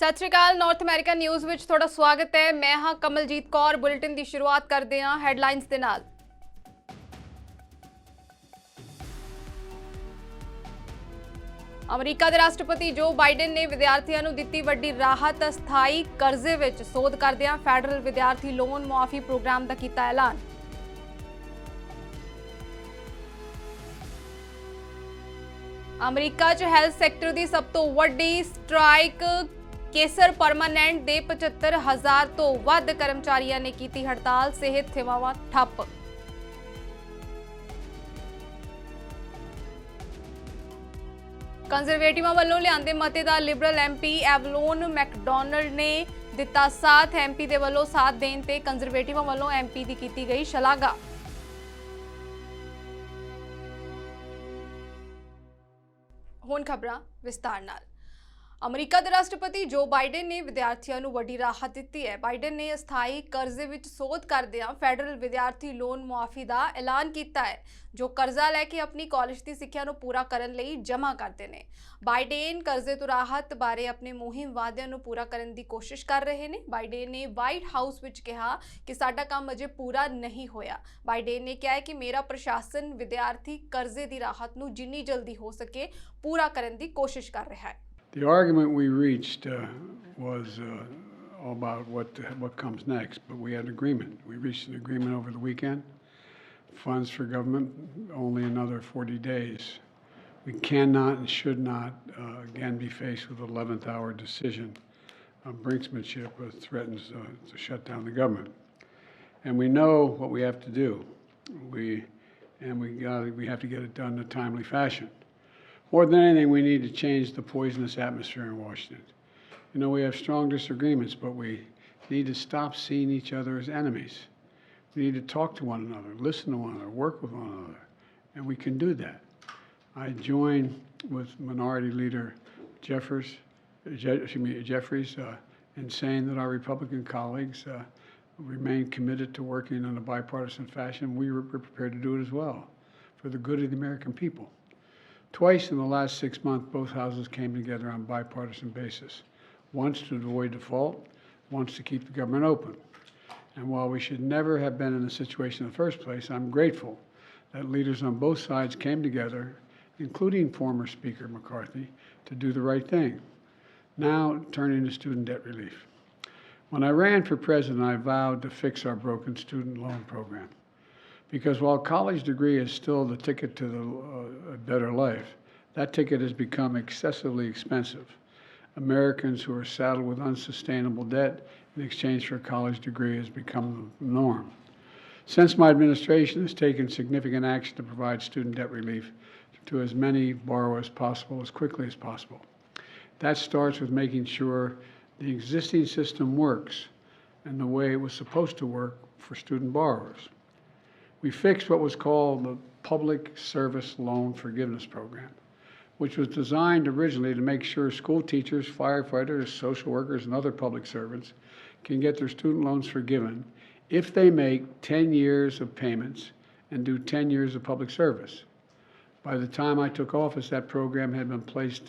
सत श्री अकाल। North America news which थोड़ा स्वागत है। मैं हाँ कमलजीत कौर। बुलेटिन की शुरुआत करते हैं हैडलाइंस दे नाल। अमरीका के राष्ट्रपति जो बाइडन ने विद्यार्थियों को दी वड्डी राहत। अस्थाई कर्जे विच सोध करदियां फैडरल विद्यार्थी लोन मुआफी प्रोग्राम का कीता ऐलान। अमरीका च हैल्थ सैक्टर की सब तो वड्डी स्ट्राइक। केसर परमानेंट दे 75,000 तो वध कर्मचारियों ने की हड़ताल। सेहत सेवावां ठप। कंजरवेटिवां वालों लिआंदे मते दा लिबरल MP एवलोन मैकडोनल्ड ने दिता साथ। MP दे वालों साथ देण ते कंजरवेटिवां वालों MP दी कीती गई शलाघा। हुण खबरां विस्तार नाल। अमरीका के राष्ट्रपति जो बाइडन ने विद्यार्थियों को वड्डी राहत दी है। बाइडन ने अस्थाई कर्जे विच सोध करदियां फैडरल विद्यार्थी लोन मुआफी का ऐलान किया है, जो कर्जा लैके अपनी कॉलेज की सिक्ख्या को पूरा करने लई जमा करते हैं। बाइडन कर्जे तो राहत बारे अपने मुहिम वादियां को पूरा करने की कोशिश कर रहे हैं। बाइडन ने व्हाइट हाउस विच कहा कि साडा काम अजे पूरा नहीं होया। बाइडन ने कहा है कि मेरा प्रशासन विद्यार्थी कर्जे की राहत को जिन्नी जल्दी हो सके पूरा करने की कोशिश कर रहा है। The argument we reached was all about what comes next, but we had an agreement. We reached an agreement over the weekend. Funds for government, only another 40 days. We cannot and should not again be faced with an 11th hour decision of brinksmanship that threatens to shut down the government. And we know what we have to do. We have to get it done in a timely fashion. More than anything, we need to change the poisonous atmosphere in Washington. You know, we have strong disagreements, but we need to stop seeing each other as enemies. We need to talk to one another, listen to one another, work with one another, and we can do that. I join with Minority Leader Jeffries in saying that our Republican colleagues remain committed to working in a bipartisan fashion. We're prepared to do it as well for the good of the American people. Twice in the last 6 months, both houses came together on a bipartisan basis, once to avoid default, once to keep the government open. And while we should never have been in this situation in the first place, I'm grateful that leaders on both sides came together, including former Speaker McCarthy, to do the right thing. Now, turning to student debt relief. When I ran for president, I vowed to fix our broken student loan program. Because while a college degree is still the ticket to a better life, that ticket has become excessively expensive. Americans who are saddled with unsustainable debt in exchange for a college degree has become the norm. Since my administration has taken significant action to provide student debt relief to as many borrowers as possible, as quickly as possible. That starts with making sure the existing system works in the way it was supposed to work for student borrowers. We fixed what was called the Public Service Loan Forgiveness Program, which was designed originally to make sure school teachers, firefighters, social workers, and other public servants can get their student loans forgiven if they make 10 years of payments and do 10 years of public service. By the time I took office, that program had been in place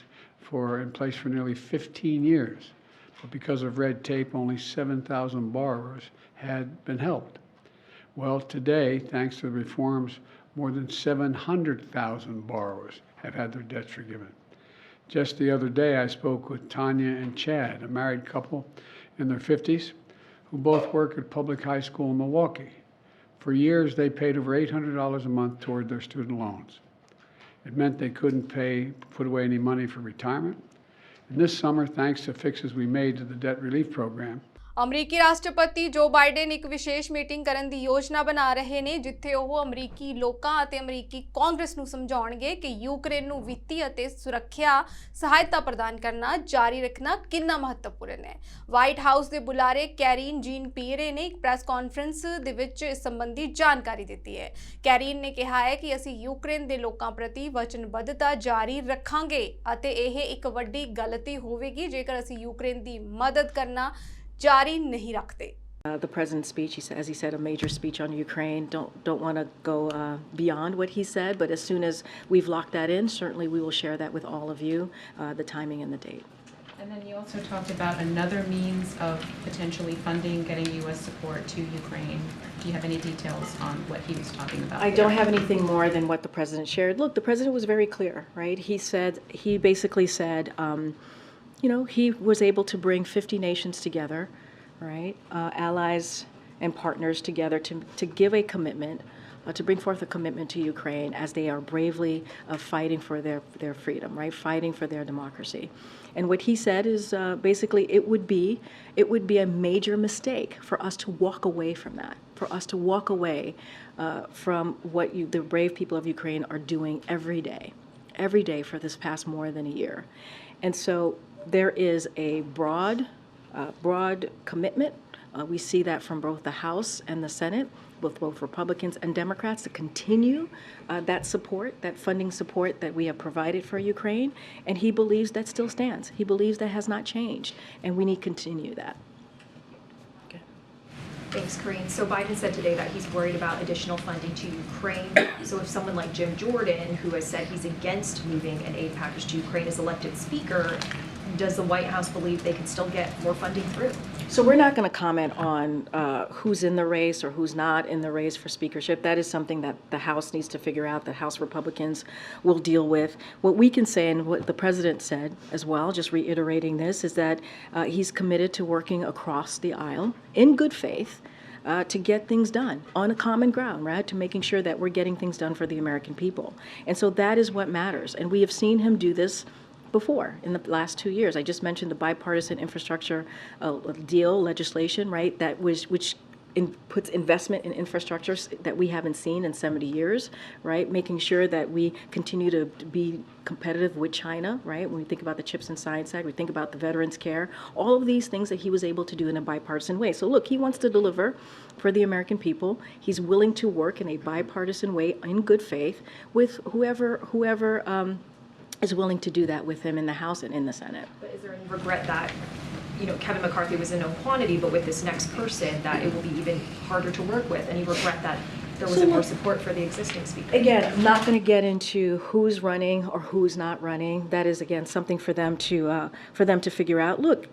for nearly 15 years. But because of red tape, only 7,000 borrowers had been helped. Well, today, thanks to the reforms, more than 700,000 borrowers have had their debts forgiven. Just the other day, I spoke with Tanya and Chad, a married couple in their 50s, who both work at public high school in Milwaukee. For years, they paid over $800 a month toward their student loans. It meant they couldn't put away any money for retirement. And this summer, thanks to fixes we made to the debt relief program, अमरीकी राष्ट्रपति जो Biden एक विशेष meeting करने की योजना बना रहे हैं, जिथे वो अमरीकी लोकां अते अमरीकी कांग्रेस नूं समझाउणगे कि यूक्रेन नूं वित्ती अते सुरक्षा सहायता प्रदान करना जारी रखना कितना महत्वपूर्ण है। व्हाइट हाउस के बुलारे कैरीन जीन पियरे ने एक प्रेस कॉन्फ्रेंस दे विच इस संबंधी जानकारी दी है। कैरीन ने कहा है कि असीं यूक्रेन के लोकां प्रति वचनबद्धता जारी रखांगे अते इह एक वड्डी गलती होवेगी जेकर असीं यूक्रेन की मदद करना जारी नहीं रखते। The president's speech, as he said, a major speech on Ukraine. Don't want to go beyond what he said, but as soon as we've locked that in, certainly we will share that with all of you, the timing and the date. And then you also talked about another means of potentially funding, getting U.S. support to Ukraine. Do you have any details on what he was talking about? I don't have anything more than what the president shared. Look, the president was very clear, right? He basically said, he was able to bring 50 nations together, right? Allies and partners together to give a commitment, to bring forth a commitment to Ukraine as they are bravely fighting for their freedom, right? Fighting for their democracy. And what he said is basically it would be a major mistake for us to walk away from that, for us to walk away from what the brave people of Ukraine are doing every day for this past more than a year. And so there is a broad commitment. We see that from both the House and the Senate, both Republicans and Democrats, to continue that support, that funding support that we have provided for Ukraine. And he believes that still stands. He believes that has not changed, and we need to continue that. Okay. Thanks, Karine. So Biden said today that he's worried about additional funding to Ukraine. So if someone like Jim Jordan, who has said he's against moving an aid package to Ukraine, is elected speaker, does the White House believe they can still get more funding through? So we're not going to comment on who's in the race or who's not in the race for speakership. That is something that the House needs to figure out, that House Republicans will deal with. What we can say, and what the president said as well, just reiterating this, is that he's committed to working across the aisle in good faith to get things done on a common ground, right? To making sure that we're getting things done for the American people. And so that is what matters. And we have seen him do this before in the last 2 years. I just mentioned the bipartisan infrastructure deal legislation, right? Which puts investment in infrastructure that we haven't seen in 70 years, right? Making sure that we continue to be competitive with China, right? When we think about the Chips and Science Act, we think about the Veterans Care, all of these things that he was able to do in a bipartisan way. So look, he wants to deliver for the American people. He's willing to work in a bipartisan way in good faith with whoever is willing to do that with him in the House and in the Senate. But is there any regret that, Kevin McCarthy was a known quantity, but with this next person, that it will be even harder to work with? Any regret that there wasn't more support for the existing speaker? Again, I'm not going to get into who's running or who's not running. That is, again, something for them to figure out. Look,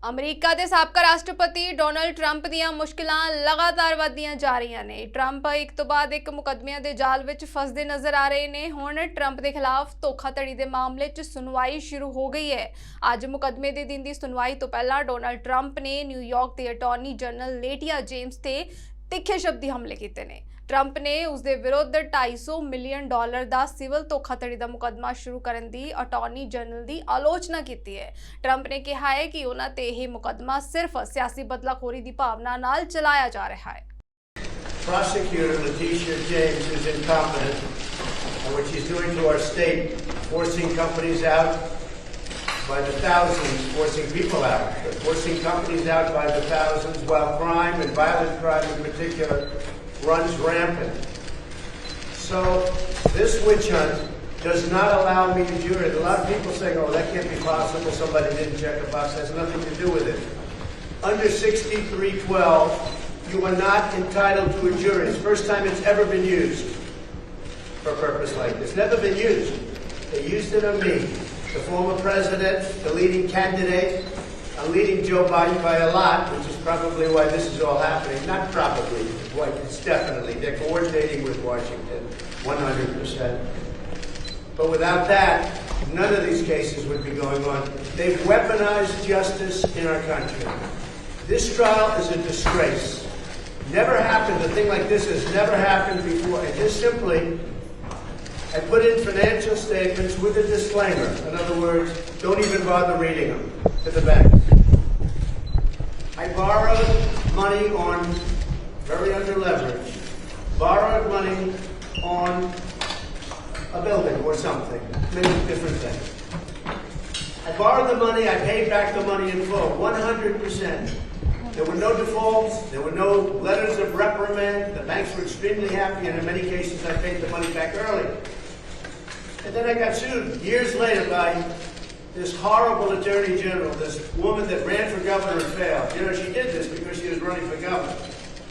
America ਦੇ ਸਾਬਕਾ ਰਾਸ਼ਟਰਪਤੀ Donald Trump ਦੀਆਂ ਮੁਸ਼ਕਿਲਾਂ ਲਗਾਤਾਰ ਵਧਦੀਆਂ ਜਾ ਰਹੀਆਂ ਨੇ। ਟਰੰਪ ਇੱਕ ਤੋਂ ਬਾਅਦ ਇੱਕ ਮੁਕੱਦਮਿਆਂ ਦੇ ਜਾਲ ਵਿੱਚ ਫਸਦੇ ਨਜ਼ਰ ਆ ਰਹੇ ਨੇ। ਹੁਣ ਟਰੰਪ ਦੇ ਖਿਲਾਫ ਧੋਖਾਧੜੀ ਦੇ ਮਾਮਲੇ 'ਚ ਸੁਣਵਾਈ ਸ਼ੁਰੂ ਹੋ ਗਈ ਹੈ। ਅੱਜ ਮੁਕੱਦਮੇ ਦੇ ਦਿਨ ਦੀ ਸੁਣਵਾਈ ਤੋਂ ਪਹਿਲਾਂ ਡੋਨਲਡ ਟਰੰਪ ਨੇ ਨਿਊਯਾਰਕ ਦੇ ਅਟਾਰਨੀ ਜਨਰਲ ਲੇਟੀਆ ਜੇਮਸ ਤੇ ਤਿੱਖੇ ਸ਼ਬਦੀ ਹਮਲੇ ਕੀਤੇ ਨੇ। ਟਰੰਪ ਨੇ ਉਸ ਦੇ ਵਿਰੁੱਧ $250 ਮਿਲੀਅਨ ਦਾ ਸਿਵਲ ਧੋਖਾਧੜੀ ਦਾ ਮੁਕੱਦਮਾ ਸ਼ੁਰੂ ਕਰਨ ਦੀ ਅਟਾਰਨੀ ਜਨਰਲ ਦੀ ਆਲੋਚਨਾ ਕੀਤੀ ਹੈ। ਟਰੰਪ ਨੇ ਕਿਹਾ ਹੈ ਕਿ ਉਹਨਾਂ ਤੇ ਇਹ ਮੁਕੱਦਮਾ ਸਿਰਫ ਸਿਆਸੀ ਬਦਲਾਖੋਰੀ ਦੀ ਭਾਵਨਾ ਨਾਲ ਚਲਾਇਆ ਜਾ ਰਿਹਾ ਹੈ। Prosecutor Letitia James is incompetent, and what she's doing to our state, forcing companies out by the thousands, forcing people out, but forcing companies out by the thousands, while crime and violent crime in particular runs rampant. So this witch hunt does not allow me to jury. A lot of people say, oh, that can't be possible, somebody didn't check a box. It has nothing to do with it. Under 6312, you are not entitled to a jury. It's the first time it's ever been used for a purpose like this. Never been used. They used it on me, the former president, the leading candidate. I'm leading Joe Biden by a lot, which is probably why this is all happening. Not probably, it's definitely. They're coordinating with Washington, 100%. But without that, none of these cases would be going on. They've weaponized justice in our country. This trial is a disgrace. Never happened, a thing like this has never happened before. And just simply, I put in financial statements with a disclaimer. In other words, don't even bother reading them to the bank. I borrowed money on, very under leverage, borrowed money on a building or something, many different things. I borrowed the money, I paid back the money in full, 100%. There were no defaults, there were no letters of reprimand, the banks were extremely happy, and in many cases I paid the money back early. And then I got sued years later by this horrible attorney general, this woman that ran for governor and failed. She did this because she was running for governor.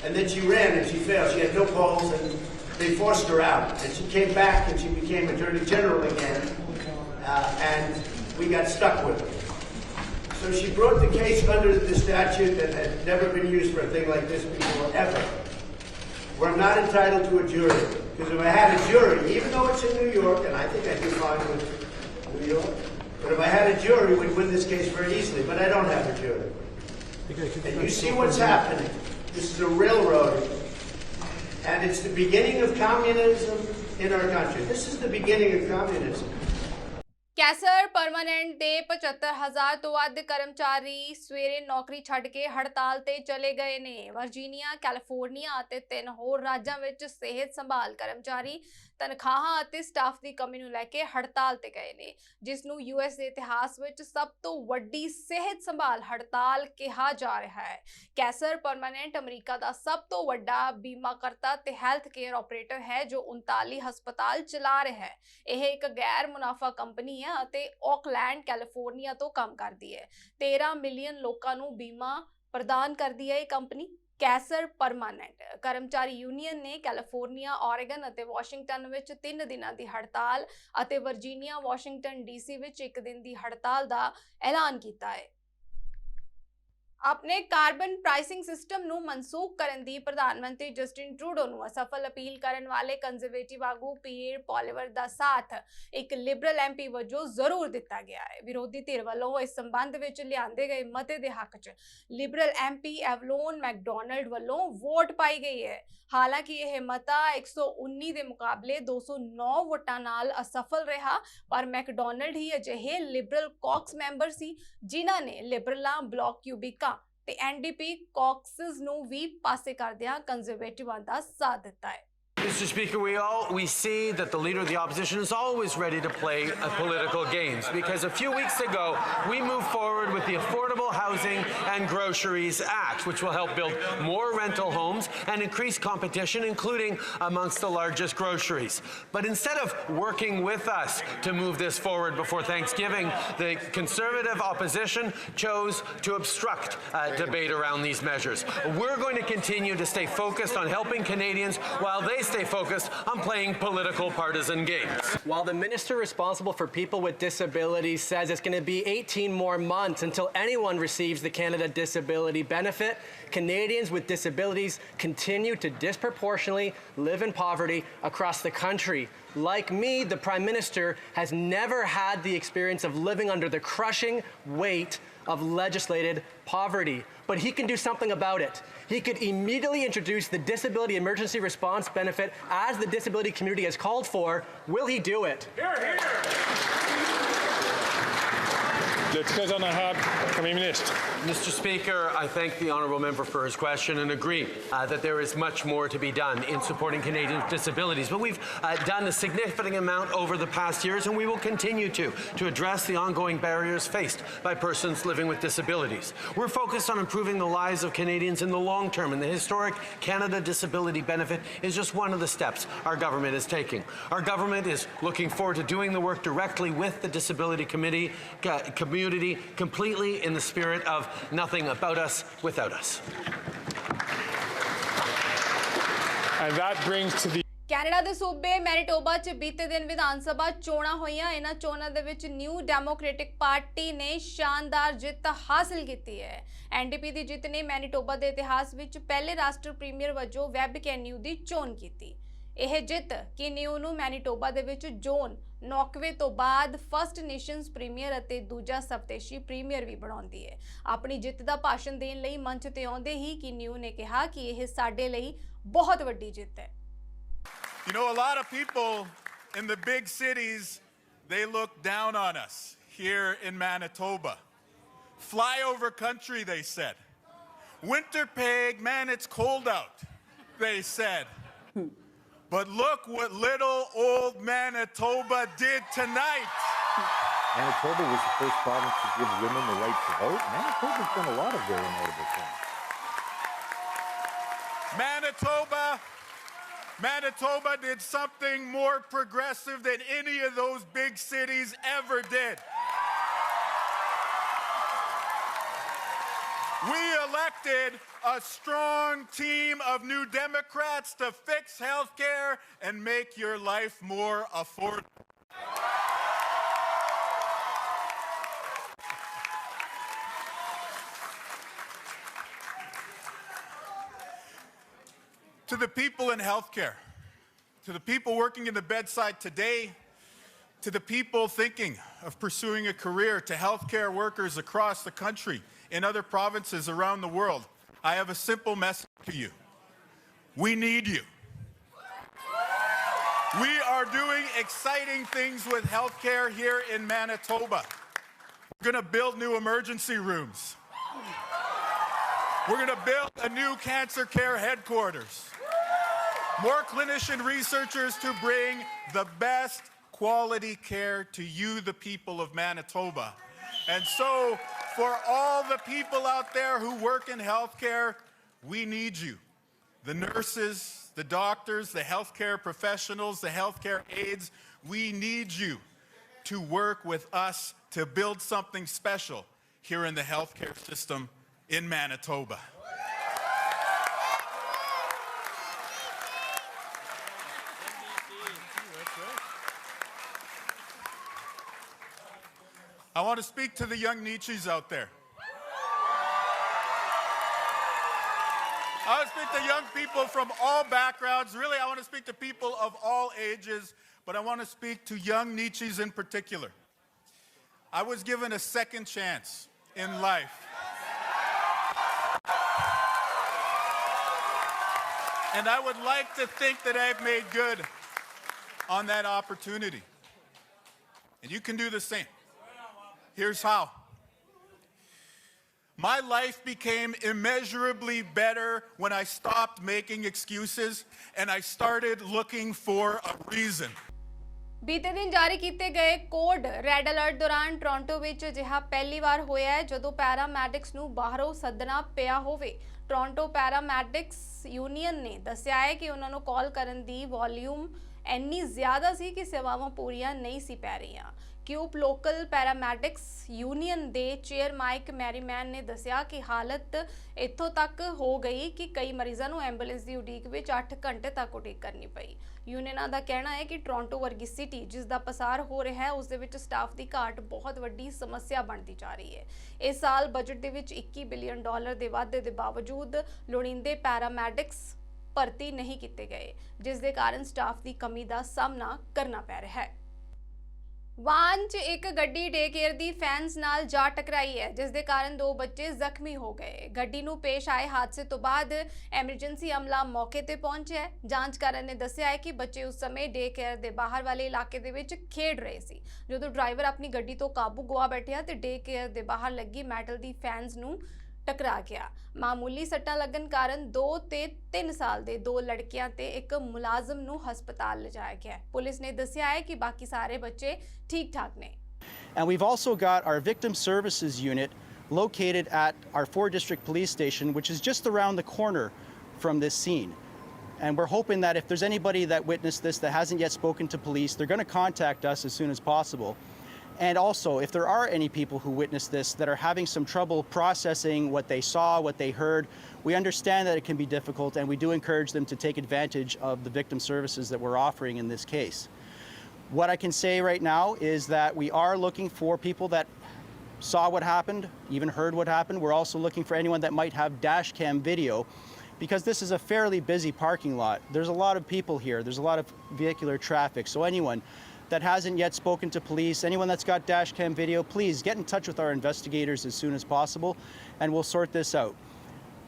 And then she ran and she failed. She had no polls and they forced her out. And she came back and she became attorney general again. And we got stuck with her. So she brought the case under the statute that had never been used for a thing like this before, ever. We're not entitled to a jury. Because if I had a jury, even though it's in New York, and I think I'd be fine with New York, but if I had a jury, we'd win this case very easily. But I don't have a jury. And you see what's happening. This is a railroading. And it's the beginning of communism in our country. This is the beginning of communism. Cancer permanent ਦੇ 75,000 ਤੋਂ ਵੱਧ ਕਰਮਚਾਰੀ ਸਵੇਰੇ ਨੌਕਰੀ ਛੱਡ ਕੇ ਹੜਤਾਲ ਤੇ ਚਲੇ ਗਏ ਨੇ। ਵਰਜੀਨੀਆ, ਕੈਲੀਫੋਰਨੀਆ ਅਤੇ 3 ਹੋਰ ਰਾਜਾਂ ਵਿੱਚ ਸਿਹਤ ਸੰਭਾਲ ਕਰਮਚਾਰੀ ਤਨਖਾਹਾਂ ਅਤੇ ਸਟਾਫ ਦੀ ਕਮੀ ਨੂੰ ਲੈ ਕੇ ਹੜਤਾਲ ਤੇ ਗਏ ਨੇ, ਜਿਸ ਨੂੰ ਯੂਐਸ ਦੇ ਇਤਿਹਾਸ ਵਿੱਚ ਸਭ ਤੋਂ ਵੱਡੀ ਸਿਹਤ ਸੰਭਾਲ ਹੜਤਾਲ ਕਿਹਾ ਜਾ ਰਿਹਾ ਹੈ। ਕੈਸਰ ਪਰਮਾਨੈਂਟ ਅਮਰੀਕਾ ਦਾ ਸਭ ਤੋਂ ਵੱਡਾ ਬੀਮਾਕਰਤਾ ਤੇ ਹੈਲਥ ਕੇਅਰ ਆਪਰੇਟਰ ਹੈ ਜੋ 39 ਹਸਪਤਾਲ ਚਲਾ ਰਿਹਾ ਹੈ। ਇਹ ਇੱਕ ਗੈਰ ਮੁਨਾਫਾ ਕੰਪਨੀ ਹੈ ਅਤੇ ਆਕਲੈਂਡ, ਕੈਲੀਫੋਰਨੀਆ ਤੋਂ ਕੰਮ ਕਰਦੀ ਹੈ। 13 ਮਿਲੀਅਨ ਲੋਕਾਂ ਨੂੰ ਬੀਮਾ ਪ੍ਰਦਾਨ ਕਰਦੀ ਹੈ ਇਹ ਕੰਪਨੀ। ਕੈਸਰ ਪਰਮਾਨੈਂਟ ਕਰਮਚਾਰੀ ਯੂਨੀਅਨ ਨੇ ਕੈਲੀਫੋਰਨੀਆ, ਔਰੇਗਨ ਅਤੇ ਵਾਸ਼ਿੰਗਟਨ ਵਿੱਚ 3 ਦਿਨਾਂ ਦੀ ਹੜਤਾਲ ਅਤੇ ਵਰਜੀਨੀਆ, ਵਾਸ਼ਿੰਗਟਨ ਡੀਸੀ ਵਿੱਚ 1 ਦਿਨ ਦੀ ਹੜਤਾਲ ਦਾ ਐਲਾਨ ਕੀਤਾ ਹੈ। ਆਪਣੇ ਕਾਰਬਨ ਪ੍ਰਾਈਸਿੰਗ ਸਿਸਟਮ ਨੂੰ ਮਨਸੂਖ ਕਰਨ ਦੀ ਪ੍ਰਧਾਨ ਮੰਤਰੀ ਜਸਟਿਨ ਟਰੂਡੋ ਨੂੰ ਅਸਫਲ ਅਪੀਲ ਕਰਨ ਵਾਲੇ ਕੰਜ਼ਰਵੇਟਿਵ ਆਗੂ ਪੀਅਰ ਪੋਲੀਵਰ ਦਾ ਸਾਥ ਇੱਕ ਲਿਬਰਲ ਐਮਪੀ ਵਜੋਂ ਜ਼ਰੂਰ ਦਿੱਤਾ ਗਿਆ ਹੈ। ਵਿਰੋਧੀ ਧਿਰ ਵੱਲੋਂ ਇਸ ਸੰਬੰਧ ਵਿੱਚ ਲਿਆਂਦੇ ਗਏ ਮਤੇ ਦੇ ਹੱਕ 'ਚ ਲਿਬਰਲ ਐਮਪੀ ਐਵਲੋਨ ਮੈਕਡੋਨਲਡ ਵੱਲੋਂ ਵੋਟ ਪਾਈ ਗਈ ਹੈ। ਹਾਲਾਂਕਿ ਇਹ ਮਤਾ 119 ਦੇ ਮੁਕਾਬਲੇ 209 ਵੋਟਾਂ ਨਾਲ ਅਸਫਲ ਰਿਹਾ, ਪਰ ਮੈਕਡੋਨਲਡ ਹੀ ਅਜਿਹੇ ਲਿਬਰਲ ਕਾਕਸ ਮੈਂਬਰ ਸੀ ਜਿਨ੍ਹਾਂ ਨੇ ਲਿਬਰਲਾਂ, ਬਲੌਕ ਕਿਊਬਿਕਾ ਤੇ ਐਨਡੀਪੀ ਕਾਕਸਸ ਨੂੰ ਵੀ ਪਾਸੇ ਕਰਦਿਆਂ ਕੰਜ਼ਰਵੇਟਿਵਾਂ ਦਾ ਸਾਥ ਦਿੱਤਾ ਹੈ। Mr. Speaker, we see that the Leader of the Opposition is always ready to play political games, because a few weeks ago we moved forward with the Affordable Housing and Groceries Act, which will help build more rental homes and increase competition, including amongst the largest groceries. But instead of working with us to move this forward before Thanksgiving, the Conservative opposition chose to obstruct debate around these measures. We're going to continue to stay focused on helping Canadians while they stay focused on playing political partisan games. While the minister responsible for people with disabilities says it's going to be 18 more months until anyone receives the Canada Disability Benefit, Canadians with disabilities continue to disproportionately live in poverty across the country. Like me, the Prime Minister has never had the experience of living under the crushing weight of legislated poverty, but he can do something about it. He could immediately introduce the Disability Emergency Response Benefit as the disability community has called for. Will he do it? Hear, hear. Let's get on ahead, Prime Minister. Mr. Speaker, I thank the honourable member for his question and agree that there is much more to be done in supporting Canadians with disabilities. But we've done a significant amount over the past years, and we will continue to address the ongoing barriers faced by persons living with disabilities. We're focused on improving the lives of Canadians in the long term, and the historic Canada Disability Benefit is just one of the steps our government is taking. Our government is looking forward to doing the work directly with the Disability community, completely in the spirit of nothing about us without us. And that brings to the Canada ਦੇ ਸੂਬੇ Manitoba 'ਚ ਬੀਤੇ ਦਿਨ ਵਿਧਾਨ ਸਭਾ ਚੋਣਾਂ ਹੋਈਆਂ। ਇਹਨਾਂ ਚੋਣਾਂ ਦੇ ਵਿੱਚ ਨਿਊ ਡੈਮੋਕ੍ਰੈਟਿਕ ਪਾਰਟੀ ਨੇ ਸ਼ਾਨਦਾਰ ਜਿੱਤ ਹਾਸਲ ਕੀਤੀ ਹੈ। ਐਨਡੀਪੀ ਦੀ ਜਿੱਤ ਨੇ ਮੈਨੀਟੋਬਾ ਦੇ ਇਤਿਹਾਸ ਵਿੱਚ ਪਹਿਲੇ ਰਾਸ਼ਟਰ ਪ੍ਰੀਮੀਅਰ ਵਜੋਂ ਵੈਬ ਕੈਨਿਊ ਦੀ ਚੋਣ ਕੀਤੀ। ਇਹ ਜਿੱਤ ਕਿਨਿਊ ਨੂੰ ਮੈਨੀਟੋਬਾ ਦੇ ਵਿੱਚ ਜ਼ੋਨ 99 ਤੋਂ ਬਾਅਦ ਫਸਟ ਨੇਸ਼ਨਸ ਪ੍ਰੀਮੀਅਰ ਅਤੇ ਦੂਜਾ ਸਵਦੇਸ਼ੀ ਪ੍ਰੀਮੀਅਰ ਵੀ ਬਣਾਉਂਦੀ ਹੈ। ਆਪਣੀ ਜਿੱਤ ਦਾ ਭਾਸ਼ਣ ਦੇਣ ਲਈ ਮੰਚ ਤੇ ਆਉਂਦੇ ਹੀ ਕਿਨਿਊ ਨੇ ਕਿਹਾ ਕਿ ਇਹ ਸਾਡੇ ਲਈ ਬਹੁਤ ਵੱਡੀ ਜਿੱਤ ਹੈ। You know, a lot of people in the big cities, they look down on us here in Manitoba. Flyover country, they said. Winterpeg, man, it's cold out, they said. But look what little old Manitoba did tonight. Manitoba was the first province to give women the right to vote. Manitoba's done a lot of very notable things. Manitoba did something more progressive than any of those big cities ever did. We elected a strong team of New Democrats to fix healthcare and make your life more affordable. To the people in healthcare, to the people working in the bedside today, to the people thinking of pursuing a career, to healthcare workers across the country, in other provinces around the world, I have a simple message to you. We need you. We are doing exciting things with healthcare here in Manitoba. We're going to build new emergency rooms. We're going to build a new cancer care headquarters. More clinician researchers to bring the best quality care to you, the people of Manitoba. And so, for all the people out there who work in healthcare, we need you. The nurses, the doctors, the healthcare professionals, the healthcare aides, we need you to work with us to build something special here in the healthcare system in Manitoba. I want to speak to the young Nietzsches out there. I want to speak to young people from all backgrounds. Really, I want to speak to people of all ages, but I want to speak to young Nietzsches in particular. I was given a second chance in life. And I would like to think that I've made good on that opportunity. And you can do the same. Here's how. My life became immeasurably better when I stopped making excuses and I started looking for a reason. बीते दिन जारी किए गए code red alert दौरान Toronto विच अजिहा पहली बार होया है जदों पैरामैडिक्स नूं बाहरों सदना पिया होवे। टोरंटो पैरामैडिक्स यूनियन ने दस्सिया है कि उन्हां नूं कॉल करन दी वॉल्यूम ਇੰਨੀ ਜ਼ਿਆਦਾ ਸੀ ਕਿ ਸੇਵਾਵਾਂ ਪੂਰੀਆਂ ਨਹੀਂ ਸੀ ਪੈ ਰਹੀਆਂ। ਕਿਊਪ ਲੋਕਲ ਪੈਰਾਮੈਡਿਕਸ ਯੂਨੀਅਨ ਦੇ ਚੇਅਰ ਮਾਈਕ ਮੈਰੀਮੈਨ ਨੇ ਦੱਸਿਆ ਕਿ ਹਾਲਤ ਇੱਥੋਂ ਤੱਕ ਹੋ ਗਈ ਕਿ ਕਈ ਮਰੀਜ਼ਾਂ ਨੂੰ ਐਂਬੂਲੈਂਸ ਦੀ ਉਡੀਕ ਵਿੱਚ 8 ਘੰਟੇ ਤੱਕ ਉਡੀਕ ਕਰਨੀ ਪਈ। ਯੂਨੀਅਨਾਂ ਦਾ ਕਹਿਣਾ ਹੈ ਕਿ ਟੋਰੰਟੋ ਵਰਗੀ ਸਿਟੀ ਜਿਸ ਦਾ ਪਸਾਰ ਹੋ ਰਿਹਾ ਹੈ ਉਸ ਦੇ ਵਿੱਚ ਸਟਾਫ ਦੀ ਘਾਟ ਬਹੁਤ ਵੱਡੀ ਸਮੱਸਿਆ ਬਣਦੀ ਜਾ ਰਹੀ ਹੈ। ਇਸ ਸਾਲ ਬਜਟ ਦੇ ਵਿੱਚ $21 ਬਿਲੀਅਨ ਦੇ ਵਾਧੇ ਦੇ ਬਾਵਜੂਦ ਲੋੜੀਂਦੇ ਪੈਰਾਮੈਡਿਕਸ भर्ती नहीं किए गए जिस दे कारण स्टाफ की कमी का सामना करना पै रहा है। वाहन च एक गड्डी डे केयर दी फैंस नाल जा टकराई है जिस दे कारण 2 बच्चे जख्मी हो गए। गड्डी नूं पेश आए हादसे तो बाद एमरजेंसी अमला मौके ते पहुंचे है। जांचकारां ने दस्सिया है कि बच्चे उस समय डे केयर दे बाहर वाले इलाके दे विच खेड रहे सी जदों ड्राइवर अपनी गड्डी तो काबू गवा बैठिया ते डे केयर दे बाहर लगी मैटल दी फैंस नूं टकरा गया। मामूली सट्टां लगन कारण 2 ते 3 साल दे 2 लड़कियां ते एक मुलाजम नूं हस्पताल लिजाया गया। पुलिस ने दस्सिया है कि बाकी सारे बच्चे ठीक ठाक ने। And we've also got our victim services unit located at our 4 district police station, which is just around the corner from this scene. And we're hoping that if there's anybody that witnessed this that hasn't yet spoken to police, they're going to contact us as soon as possible. And also, if there are any people who witnessed this that are having some trouble processing what they saw, what they heard, we understand that it can be difficult, and we do encourage them to take advantage of the victim services that we're offering in this case. What I can say right now is that we are looking for people that saw what happened, even heard what happened. We're also looking for anyone that might have dash cam video, because this is a fairly busy parking lot. There's a lot of people here. There's a lot of vehicular traffic. So anyone that hasn't yet spoken to police, anyone that's got dash cam video, please get in touch with our investigators as soon as possible and we'll sort this out.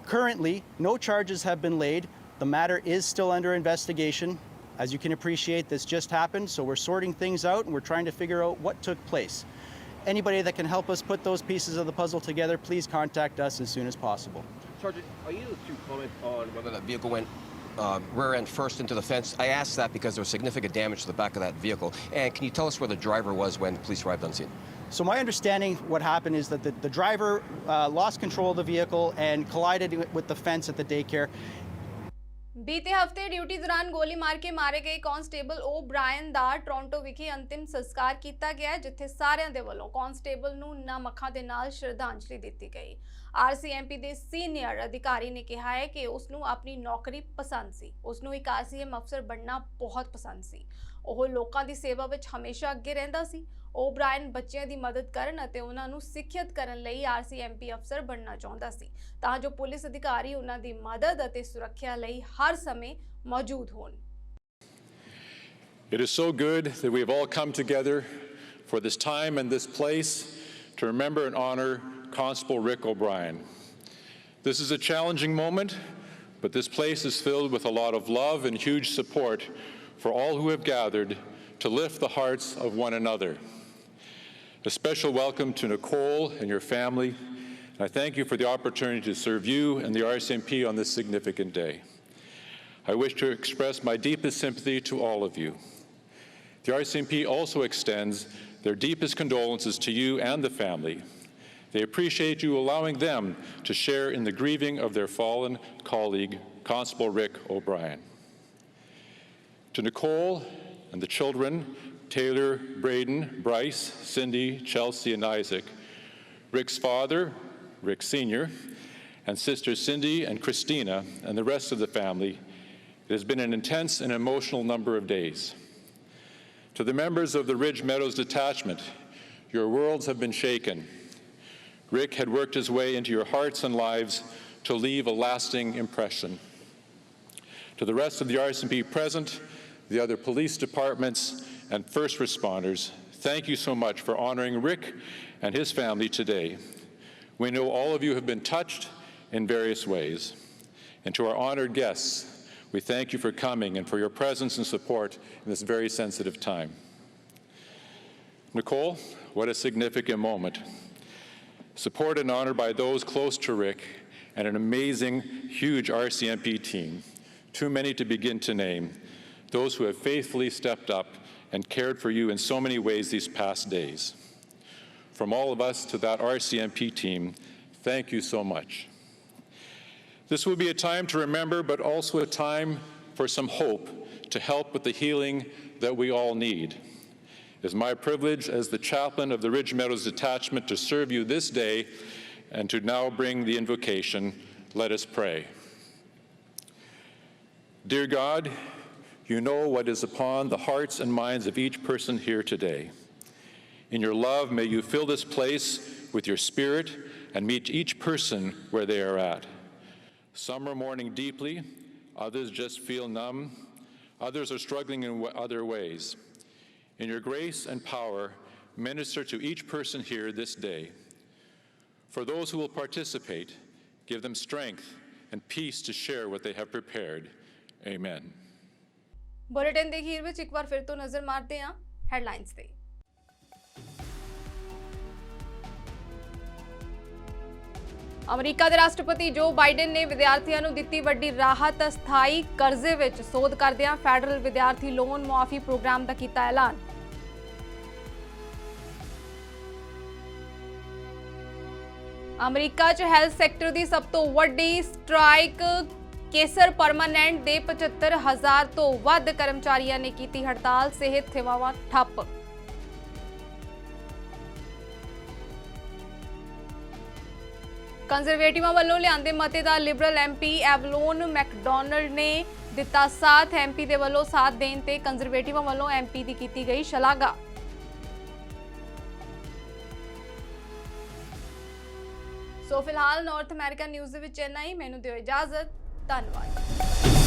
Currently, no charges have been laid. The matter is still under investigation. As you can appreciate, this just happened, so we're sorting things out and we're trying to figure out what took place. Anybody that can help us put those pieces of the puzzle together, please contact us as soon as possible. Sergeant, are you able to comment on whether that vehicle went rear end first into the fence? I asked that because there was significant damage to the back of that vehicle. And can you tell us where the driver was when police arrived on scene? So my understanding what happened is that the driver lost control of the vehicle and collided with the fence at the daycare. बीते हफ्ते duty दौरान गोली मार के मारे गए constable ओ Brian दा Toronto विखे अंतिम संस्कार किया गया जिथे सारिਆਂ ਦੇ ਵੱਲੋਂ कांस्टेबल ਨੂੰ ਨਮ ਅੱਖਾਂ ਦੇ ਨਾਲ ਸ਼ਰਧਾਂਜਲੀ ਦਿੱਤੀ ਗਈ। ਆਰਸੀਐਮਪੀ ਦੇ ਸੀਨੀਅਰ ਅਧਿਕਾਰੀ ਨੇ ਕਿਹਾ ਹੈ ਕਿ ਉਸ ਨੂੰ ਆਪਣੀ ਨੌਕਰੀ ਪਸੰਦ ਸੀ। ਉਸ ਨੂੰ ਇੱਕ ਆਰਸੀਐਮ ਅਫਸਰ ਬਣਨਾ ਬਹੁਤ ਪਸੰਦ ਸੀ। ਉਹ ਲੋਕਾਂ ਦੀ ਸੇਵਾ ਵਿੱਚ ਹਮੇਸ਼ਾ ਅੱਗੇ ਰਹਿੰਦਾ ਸੀ। ਓਬਰਾਇਨ ਬੱਚਿਆਂ ਦੀ ਮਦਦ ਕਰਨ ਅਤੇ ਉਹਨਾਂ ਨੂੰ ਸਿੱਖਿਅਤ ਕਰਨ ਲਈ ਆਰਸੀਐਮਪੀ ਅਫਸਰ ਬਣਨਾ ਚਾਹੁੰਦਾ ਸੀ ਤਾਂ ਜੋ ਪੁਲਿਸ ਅਧਿਕਾਰੀ ਉਹਨਾਂ ਦੀ ਮਦਦ ਅਤੇ ਸੁਰੱਖਿਆ ਲਈ ਹਰ ਸਮੇਂ ਮੌਜੂਦ ਹੋਣ। It is so good that we have all come together for this time and this place to remember and honor Constable Rick O'Brien. This is a challenging moment, but this place is filled with a lot of love and huge support for all who have gathered to lift the hearts of one another. A special welcome to Nicole and your family, and I thank you for the opportunity to serve you and the RCMP on this significant day. I wish to express my deepest sympathy to all of you. The RCMP also extends their deepest condolences to you and the family. They appreciate you allowing them to share in the grieving of their fallen colleague, Constable Rick O'Brien. To Nicole and the children, Taylor, Braden, Bryce, Cindy, Chelsea, and Isaac, Rick's father, Rick Sr., and sisters Cindy and Christina, and the rest of the family, it has been an intense and emotional number of days. To the members of the Ridge Meadows Detachment, your worlds have been shaken. Rick had worked his way into your hearts and lives to leave a lasting impression. To the rest of the RCMP present, the other police departments, and first responders, thank you so much for honoring Rick and his family today. We know all of you have been touched in various ways. And to our honored guests, we thank you for coming and for your presence and support in this very sensitive time. Nicole, what a significant moment. Supported and honored by those close to Rick and an amazing, huge RCMP team, too many to begin to name, those who have faithfully stepped up and cared for you in so many ways these past days. From all of us to that RCMP team, thank you so much. This will be a time to remember, but also a time for some hope to help with the healing that we all need. It is my privilege as the chaplain of the Ridge Meadows Detachment to serve you this day and to now bring the invocation. Let us pray. Dear God, you know what is upon the hearts and minds of each person here today. In your love, may you fill this place with your spirit and meet each person where they are at. Some are mourning deeply, others just feel numb, others are struggling in other ways. In your grace and power, minister to each person here this day. For those who will participate, give them strength and peace to share what they have prepared. Amen. Bulletin ਦੇ ਅਖੀਰ ਵਿੱਚ ਇੱਕ ਵਾਰ ਫਿਰ ਤੋਂ ਨਜ਼ਰ ਮਾਰਦੇ ਹਾਂ headlines ਤੇ। ਅਮਰੀਕਾ ਦੇ ਰਾਸ਼ਟਰਪਤੀ ਜੋ ਬਾਈਡਨ ਨੇ ਵਿਦਿਆਰਥੀਆਂ ਨੂੰ ਦਿੱਤੀ ਵੱਡੀ ਰਾਹਤ। ਅਸਥਾਈ ਕਰਜ਼ੇ ਵਿੱਚ ਸੋਧ ਕਰਦਿਆਂ ਫੈਡਰਲ ਵਿਦਿਆਰਥੀ ਲੋਨ ਮੁਆਫੀ ਪ੍ਰੋਗਰਾਮ ਦਾ ਕੀਤਾ ਐਲਾਨ। ਅਮਰੀਕਾ 'ਚ ਹੈਲਥ ਸੈਕਟਰ ਦੀ ਸਭ ਤੋਂ ਵੱਡੀ ਸਟ੍ਰਾਈਕ। ਕੇਸਰ ਪਰਮਾਨੈਂਟ ਦੇ 75,000 ਤੋਂ ਵੱਧ ਕਰਮਚਾਰੀਆਂ ਨੇ ਕੀਤੀ ਹੜਤਾਲ। ਸਿਹਤ ਸੇਵਾਵਾਂ ਠੱਪ। ਕੰਜ਼ਰਵੇਟਿਵਾਂ ਵੱਲੋਂ ਲਿਆਂਦੇ ਮਤੇ ਦਾ ਲਿਬਰਲ ਐਮਪੀ ਐਵਲੋਨ ਮੈਕਡੋਨਲਡ ਨੇ ਦਿੱਤਾ ਸਾਥ। ਐਮਪੀ ਦੇ ਵੱਲੋਂ ਸਾਥ ਦੇਣ ਤੇ ਕੰਜ਼ਰਵੇਟਿਵਾਂ ਵੱਲੋਂ ਐਮਪੀ ਦੀ ਕੀਤੀ ਗਈ ਸ਼ਲਾਘਾ। ਸੋ ਫਿਲਹਾਲ ਨਾਰਥ ਅਮਰੀਕਾ ਨਿਊਜ਼ ਦੇ ਵਿੱਚ ਇੰਨਾ ਹੀ। ਮੈਨੂੰ ਦਿਓ ਇਜਾਜ਼ਤ। ਧੰਨਵਾਦ।